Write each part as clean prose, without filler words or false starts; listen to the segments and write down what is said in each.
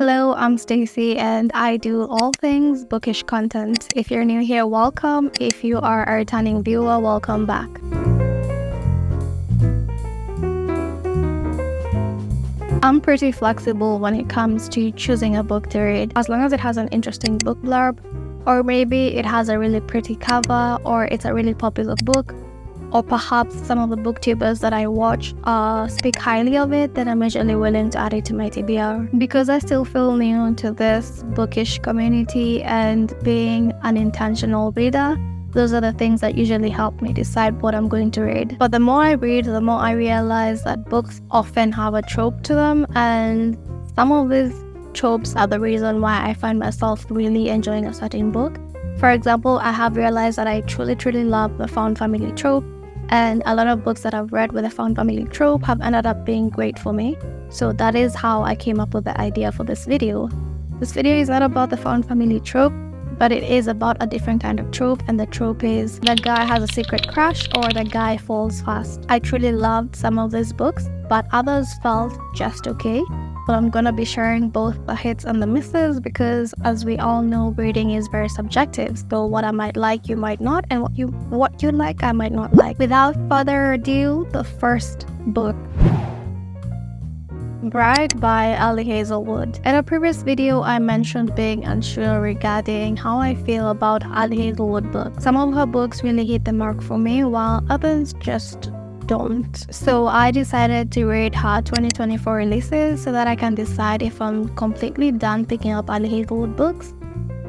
Hello, I'm Stacy and I do all things bookish content. If you're new here, welcome. If you are a returning viewer, welcome back. I'm pretty flexible when it comes to choosing a book to read, as long as it has an interesting book blurb, or maybe it has a really pretty cover, or it's a really popular book, or perhaps some of the booktubers that I watch speak highly of it, then I'm usually willing to add it to my TBR. Because I still feel new to this bookish community and being an intentional reader, those are the things that usually help me decide what I'm going to read. But the more I read, the more I realize that books often have a trope to them, and some of these tropes are the reason why I find myself really enjoying a certain book. For example, I have realized that I truly love the found family trope, and a lot of books that I've read with a found family trope have ended up being great for me. So that is how I came up with the idea for this video. This video is not about the found family trope, but it is about a different kind of trope, and the trope is the guy has a secret crush or the guy falls fast. I truly loved some of these books, but others felt just okay. But I'm gonna be sharing both the hits and the misses because, as we all know, reading is very subjective. So what I might like, you might not, and what you like, I might not like. Without further ado, the first book. Bride by Ali Hazelwood. In a previous video, I mentioned being unsure regarding how I feel about Ali Hazelwood books. Some of her books really hit the mark for me, while others just don't. So I decided to read her 2024 releases so that I can decide if I'm completely done picking up Ali Hazelwood books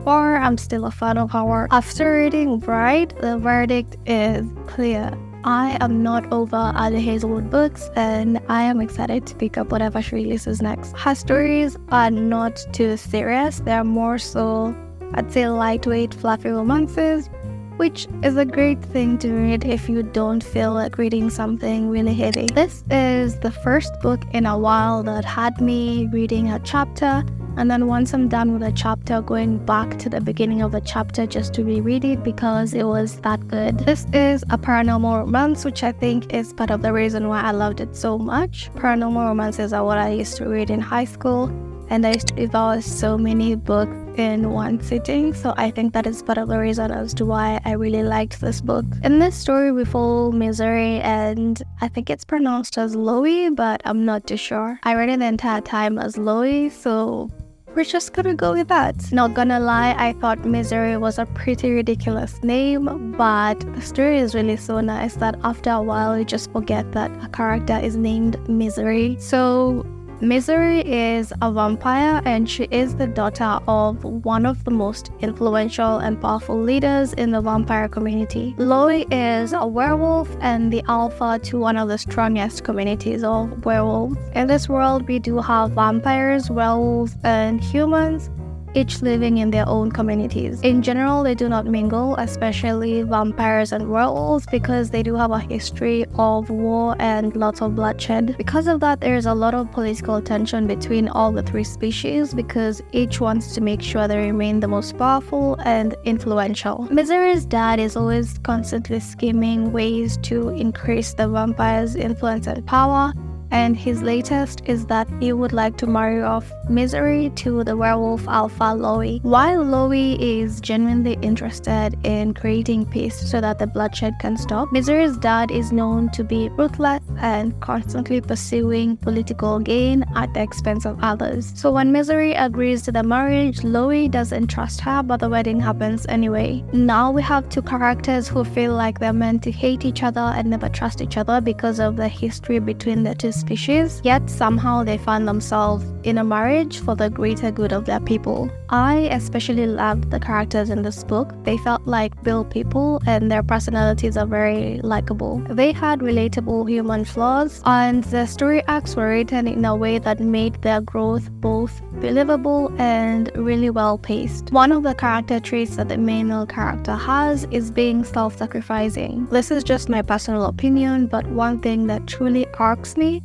or I'm still a fan of her work. After reading Bride, the verdict is clear. I am not over Ali Hazelwood books, and I am excited to pick up whatever she releases next. Her stories are not too serious. They're more so, I'd say, lightweight, fluffy romances, which is a great thing to read if you don't feel like reading something really heavy. This is the first book in a while that had me reading a chapter, and then once I'm done with a chapter, going back to the beginning of the chapter just to reread it because it was that good. This is a paranormal romance, which I think is part of the reason why I loved it so much. Paranormal romances are what I used to read in high school, and I used to devour so many books in one sitting, so I think that is part of the reason as to why I really liked this book. In this story, we follow Misery, and I think it's pronounced as Loie, but I'm not too sure. I read it the entire time as Loie, so we're just gonna go with that. Not gonna lie, I thought Misery was a pretty ridiculous name, but the story is really so nice that after a while you just forget that a character is named Misery. So Misery is a vampire, and she is the daughter of one of the most influential and powerful leaders in the vampire community. Loie is a werewolf and the alpha to one of the strongest communities of werewolves. In this world, we do have vampires, werewolves, and humans, each living in their own communities. In general, they do not mingle, especially vampires and werewolves, because they do have a history of war and lots of bloodshed. Because of that, there's a lot of political tension between all the three species because each wants to make sure they remain the most powerful and influential. Misery's dad is always constantly scheming ways to increase the vampire's influence and power, and his latest is that he would like to marry off Misery to the werewolf alpha Loie. While Loie is genuinely interested in creating peace so that the bloodshed can stop, Misery's dad is known to be ruthless and constantly pursuing political gain at the expense of others. So when Misery agrees to the marriage, Loie doesn't trust her, but the wedding happens anyway. Now we have two characters who feel like they're meant to hate each other and never trust each other because of the history between the two species, yet somehow they find themselves in a marriage for the greater good of their people. I especially loved the characters in this book. They felt like real people, and their personalities are very likable. They had relatable human flaws, and the story arcs were written in a way that made their growth both believable and really well paced. One of the character traits that the main male character has is being self-sacrificing. This is just my personal opinion, but one thing that truly irks me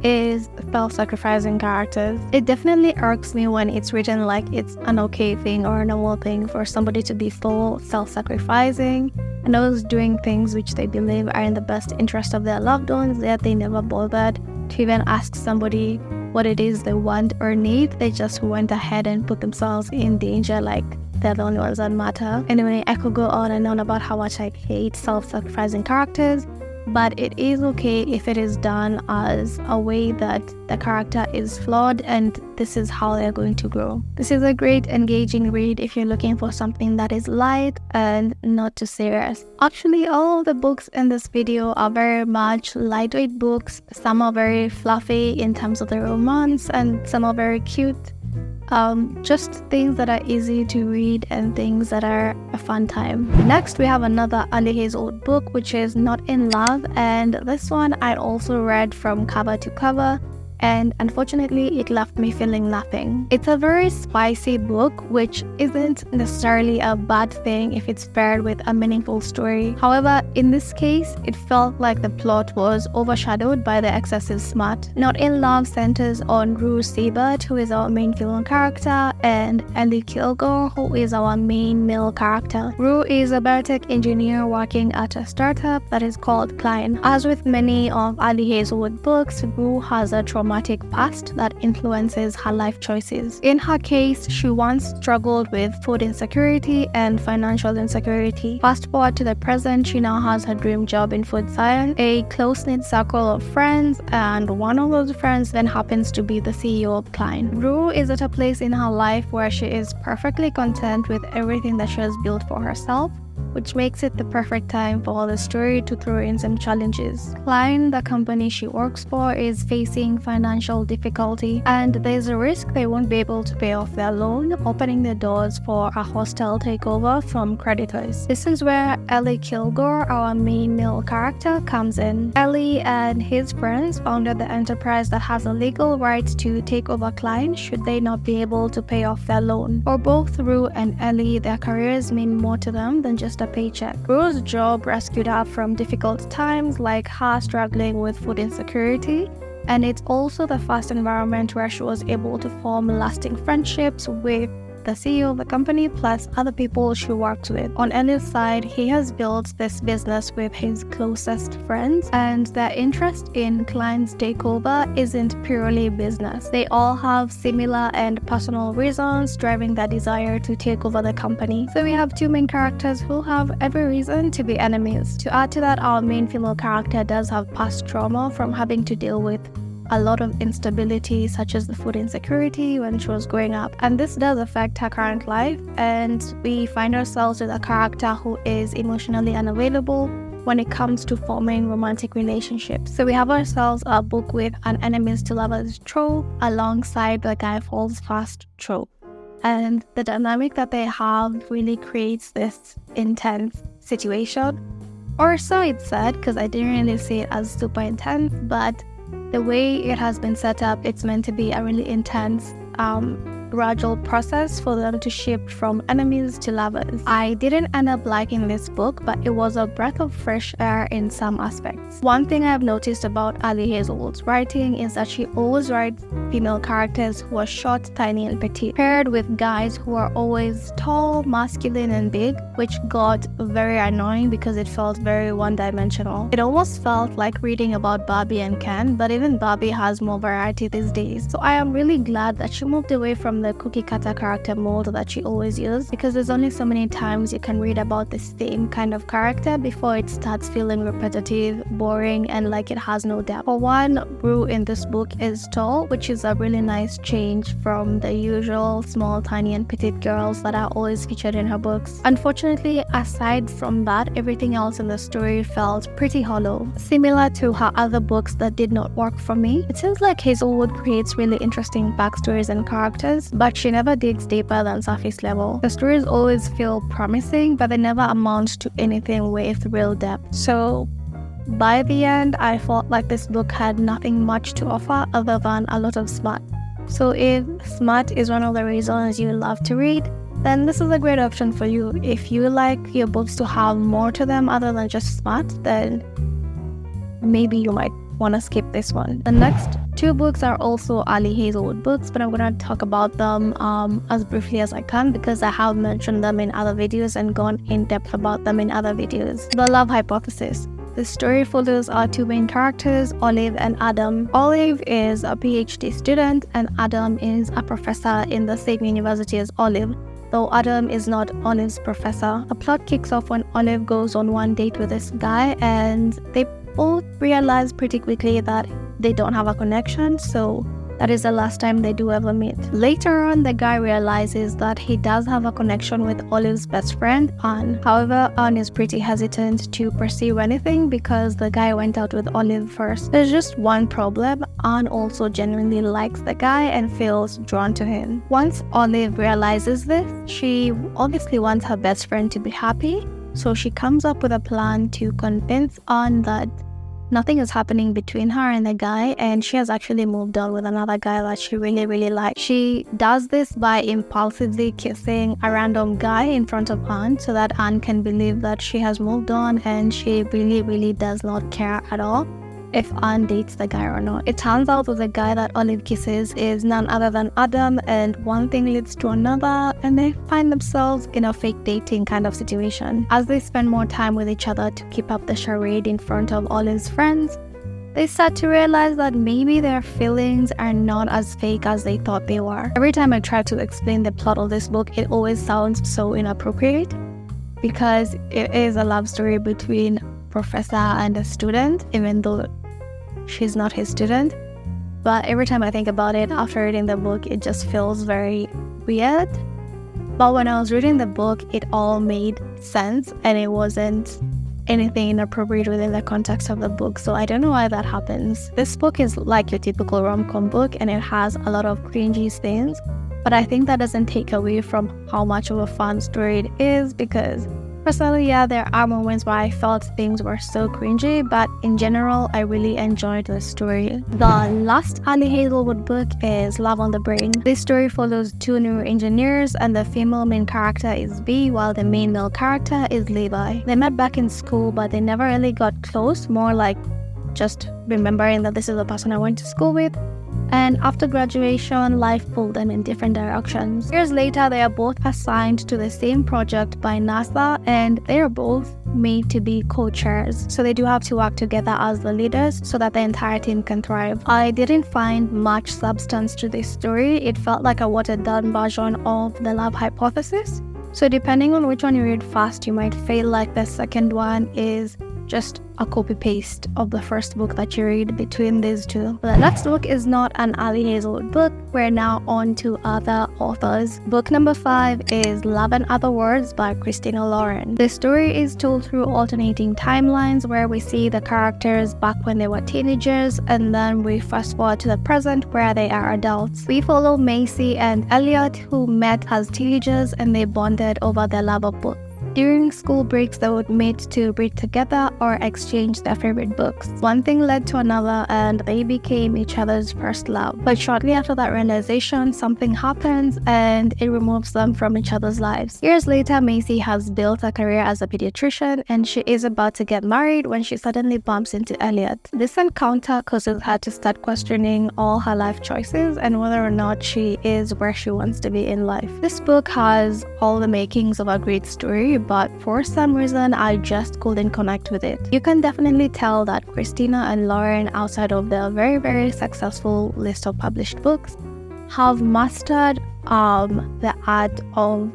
is self-sacrificing characters. It definitely irks me when it's written like it's an okay thing or a normal thing for somebody to be so self-sacrificing and always doing things which they believe are in the best interest of their loved ones, yet they never bothered to even ask somebody what it is they want or need. They just went ahead and put themselves in danger like they're the only ones that matter. Anyway, I could go on and on about how much I hate self-sacrificing characters, but it is okay if it is done as a way that the character is flawed and this is how they're going to grow. This is a great engaging read if you're looking for something that is light and not too serious. Actually, all of the books in this video are very much lightweight books. Some are very fluffy in terms of the romance and some are very cute. Just things that are easy to read and things that are a fun time. Next, we have another Ali Hazelwood book, which is Not in Love, and this one I also read from cover to cover, and unfortunately it left me feeling nothing. It's a very spicy book, which isn't necessarily a bad thing if it's paired with a meaningful story. However, in this case, it felt like the plot was overshadowed by the excessive smut. Not in Love centers on Rue Siebert, who is our main female character, and Ellie Kilgore, who is our main male character. Rue is a biotech engineer working at a startup that is called Klein. As with many of Ali Hazelwood books, Rue has a traumatic past that influences her life choices. In her case, she once struggled with food insecurity and financial insecurity. Fast forward to the present, she now has her dream job in food science, a close-knit circle of friends, and one of those friends then happens to be the CEO of Klein. Rue is at a place in her life where she is perfectly content with everything that she has built for herself, which makes it the perfect time for the story to throw in some challenges. Klein, the company she works for, is facing financial difficulty, and there's a risk they won't be able to pay off their loan, opening the doors for a hostile takeover from creditors. This is where Ellie Kilgore, our main male character, comes in. Ellie and his friends founded the enterprise that has a legal right to take over Klein should they not be able to pay off their loan. For both Rue and Ellie, their careers mean more to them than just a paycheck. Rue's job rescued her from difficult times like her struggling with food insecurity, and it's also the first environment where she was able to form lasting friendships with the CEO of the company plus other people she works with. On Ellie's side, he has built this business with his closest friends, and their interest in Klein's takeover isn't purely business. They all have similar and personal reasons driving their desire to take over the company. So we have two main characters who have every reason to be enemies. To add to that, our main female character does have past trauma from having to deal with a lot of instability, such as the food insecurity when she was growing up, and this does affect her current life, and we find ourselves with a character who is emotionally unavailable when it comes to forming romantic relationships. So we have ourselves a book with an enemies to lovers trope alongside the guy falls fast trope, and the dynamic that they have really creates this intense situation, or so it's said, because I didn't really see it as super intense, but the way it has been set up, it's meant to be a really intense, gradual process for them to shift from enemies to lovers. I didn't end up liking this book, but it was a breath of fresh air in some aspects. One thing I've noticed about Ali Hazelwood's writing is that she always writes female characters who are short, tiny, and petite, paired with guys who are always tall, masculine, and big, which got very annoying because it felt very one-dimensional. It almost felt like reading about Barbie and Ken, but even Barbie has more variety these days. So I am really glad that she moved away from the cookie cutter character mold that she always used, because there's only so many times you can read about the same kind of character before it starts feeling repetitive, boring, and like it has no depth. For one, Rue in this book is tall, which is a really nice change from the usual small, tiny, and petite girls that are always featured in her books. Unfortunately, aside from that, everything else in the story felt pretty hollow, similar to her other books that did not work for me. It seems like Hazelwood creates really interesting backstories and characters, but she never digs deeper than surface level. The stories always feel promising, but they never amount to anything with real depth. So by the end, I felt like this book had nothing much to offer other than a lot of smut. So if smut is one of the reasons you love to read, then this is a great option for you. If you like your books to have more to them other than just smut, then maybe you might want to skip this one. The next two books are also Ali Hazelwood books, but I'm going to talk about them as briefly as I can because I have mentioned them in other videos and gone in depth about them in other videos. The Love Hypothesis. The story follows our two main characters, Olive and Adam. Olive is a PhD student and Adam is a professor in the same university as Olive, though Adam is not Olive's professor. The plot kicks off when Olive goes on one date with this guy and they both realize pretty quickly that they don't have a connection, so that is the last time they do ever meet. Later on, the guy realizes that he does have a connection with Olive's best friend, Anne. However, Anne is pretty hesitant to pursue anything because the guy went out with Olive first. There's just one problem. Anne also genuinely likes the guy and feels drawn to him. Once Olive realizes this, she obviously wants her best friend to be happy, so she comes up with a plan to convince Anne that nothing is happening between her and the guy, and she has actually moved on with another guy that she really likes. She does this by impulsively kissing a random guy in front of Anne so that Anne can believe that she has moved on and she really does not care at all if Anne dates the guy or not. It turns out that the guy that Olive kisses is none other than Adam, and one thing leads to another and they find themselves in a fake dating kind of situation. As they spend more time with each other to keep up the charade in front of Olive's friends, they start to realize that maybe their feelings are not as fake as they thought they were. Every time I try to explain the plot of this book, it always sounds so inappropriate because it is a love story between professor and a student, even though she's not his student. But every time I think about it after reading the book, it just feels very weird. But when I was reading the book, it all made sense and it wasn't anything inappropriate within the context of the book. So I don't know why that happens. This book is like your typical rom-com book and it has a lot of cringy scenes, but I think that doesn't take away from how much of a fun story it is, because personally, yeah, there are moments where I felt things were so cringy, but in general, I really enjoyed the story. The last Ali Hazelwood book is Love on the Brain. This story follows two neuroengineers, and the female main character is B, while the main male character is Levi. They met back in school, but they never really got close, more like just remembering that this is the person I went to school with. And after graduation, life pulled them in different directions. Years later, they are both assigned to the same project by NASA, and they are both made to be co-chairs. So they do have to work together as the leaders so that the entire team can thrive. I didn't find much substance to this story. It felt like a watered-down version of The Love Hypothesis. So depending on which one you read first, you might feel like the second one is just a copy-paste of the first book that you read between these two. But the next book is not an Ali Hazelwood book. We're now on to other authors. Book number 5 is Love and Other Words by Christina Lauren. The story is told through alternating timelines where we see the characters back when they were teenagers, and then we fast forward to the present where they are adults. We follow Macy and Elliot, who met as teenagers and they bonded over their love of books. During school breaks, they would meet to read together or exchange their favorite books. One thing led to another and they became each other's first love. But shortly after that realization, something happens and it removes them from each other's lives. Years later, Macy has built a career as a pediatrician and she is about to get married when she suddenly bumps into Elliot. This encounter causes her to start questioning all her life choices and whether or not she is where she wants to be in life. This book has all the makings of a great story, but for some reason I just couldn't connect with it. You can definitely tell that Christina and Lauren, outside of their very successful list of published books, have mastered the art of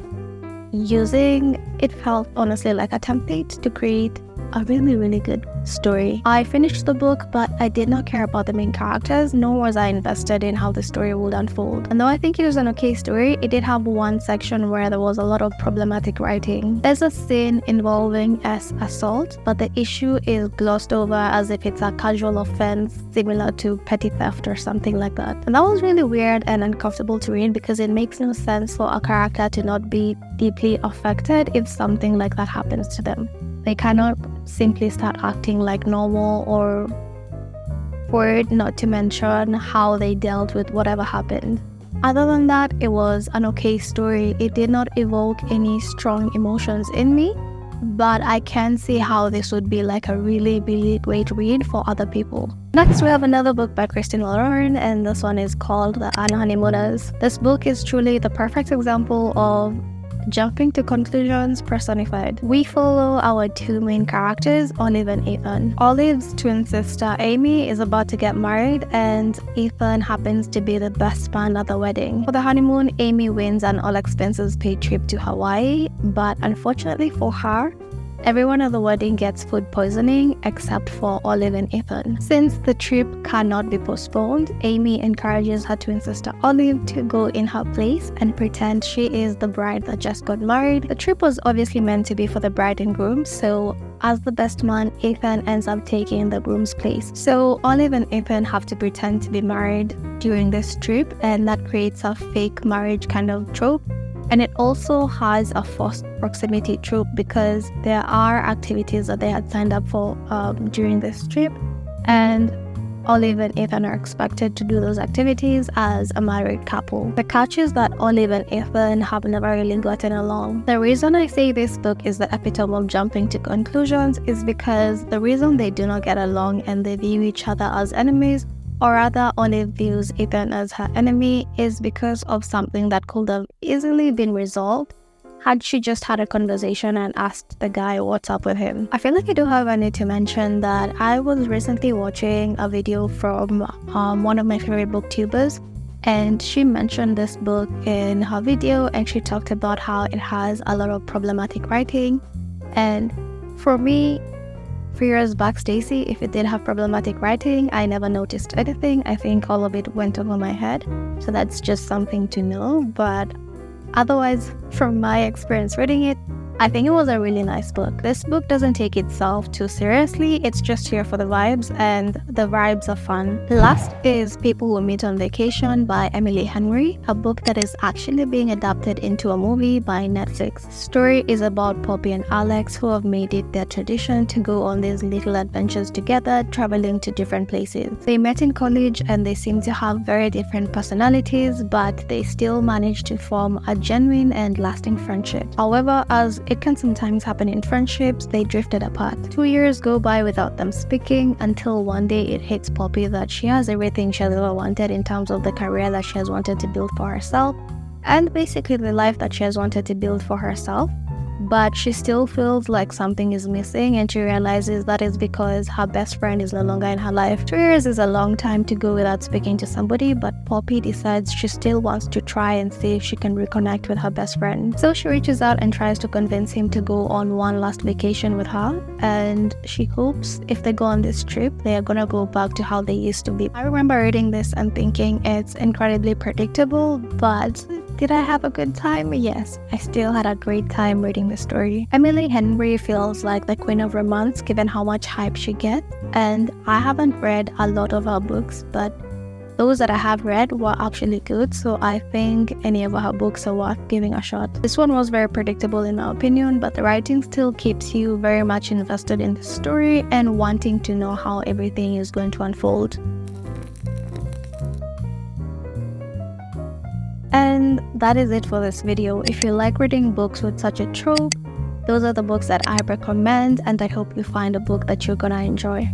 using, it felt honestly like a template to create a really good story. I finished the book, but I did not care about the main characters, nor was I invested in how the story would unfold. And though I think it was an okay story, it did have one section where there was a lot of problematic writing. There's a scene involving assault, but the issue is glossed over as if it's a casual offense similar to petty theft or something like that. And that was really weird and uncomfortable to read because it makes no sense for a character to not be deeply affected if something like that happens to them. They cannot simply start acting like normal, or for it not to mention how they dealt with whatever happened. Other than that, it was an okay story. It did not evoke any strong emotions in me, but I can see how this would be like a really great read for other people. Next, we have another book by Christina Lauren, and this one is called The Unhoneymooners. This book is truly the perfect example of jumping to conclusions personified. We follow our two main characters, Olive and Ethan. Olive's twin sister Amy is about to get married, and Ethan happens to be the best man at the wedding. For the honeymoon, Amy wins an all-expenses-paid trip to Hawaii, but unfortunately for her, everyone at the wedding gets food poisoning except for Olive and Ethan. Since the trip cannot be postponed, Amy encourages her twin sister Olive to go in her place and pretend she is the bride that just got married. The trip was obviously meant to be for the bride and groom, so as the best man, Ethan ends up taking the groom's place. So Olive and Ethan have to pretend to be married during this trip, and that creates a fake marriage kind of trope. And it also has a forced proximity trope because there are activities that they had signed up for during this trip, and Olive and Ethan are expected to do those activities as a married couple. The catch is that Olive and Ethan have never really gotten along. The reason I say this book is the epitome of jumping to conclusions is because the reason they do not get along and they view each other as enemies, or rather Olive views Ethan as her enemy, is because of something that could have easily been resolved had she just had a conversation and asked the guy what's up with him. I feel like I do have a need to mention that I was recently watching a video from one of my favorite booktubers, and she mentioned this book in her video, and she talked about how it has a lot of problematic writing. And for me, 3 years back, Stacy, if it did have problematic writing, I never noticed anything. I think all of it went over my head. So that's just something to know. But otherwise, from my experience reading it, I think it was a really nice book. This book doesn't take itself too seriously. It's just here for the vibes, and the vibes are fun. Last is People Who Meet on Vacation by Emily Henry, a book that is actually being adapted into a movie by Netflix. The story is about Poppy and Alex, who have made it their tradition to go on these little adventures together, traveling to different places. They met in college and they seem to have very different personalities, but they still manage to form a genuine and lasting friendship. However, as it can sometimes happen in friendships, they drifted apart. 2 years go by without them speaking until one day it hits Poppy that she has everything she has ever wanted in terms of the career that she has wanted to build for herself, and basically the life that she has wanted to build for herself. But she still feels like something is missing, and she realizes that is because her best friend is no longer in her life. 2 years is a long time to go without speaking to somebody, but Poppy decides she still wants to try and see if she can reconnect with her best friend. So she reaches out and tries to convince him to go on one last vacation with her, and she hopes if they go on this trip, they are gonna go back to how they used to be. I remember reading this and thinking it's incredibly predictable, but did I have a good time? Yes, I still had a great time reading the story. Emily Henry feels like the queen of romance given how much hype she gets, and I haven't read a lot of her books, but those that I have read were actually good, so I think any of her books are worth giving a shot. This one was very predictable in my opinion, but the writing still keeps you very much invested in the story and wanting to know how everything is going to unfold. And that is it for this video. If you like reading books with such a trope, those are the books that I recommend, and I hope you find a book that you're gonna enjoy.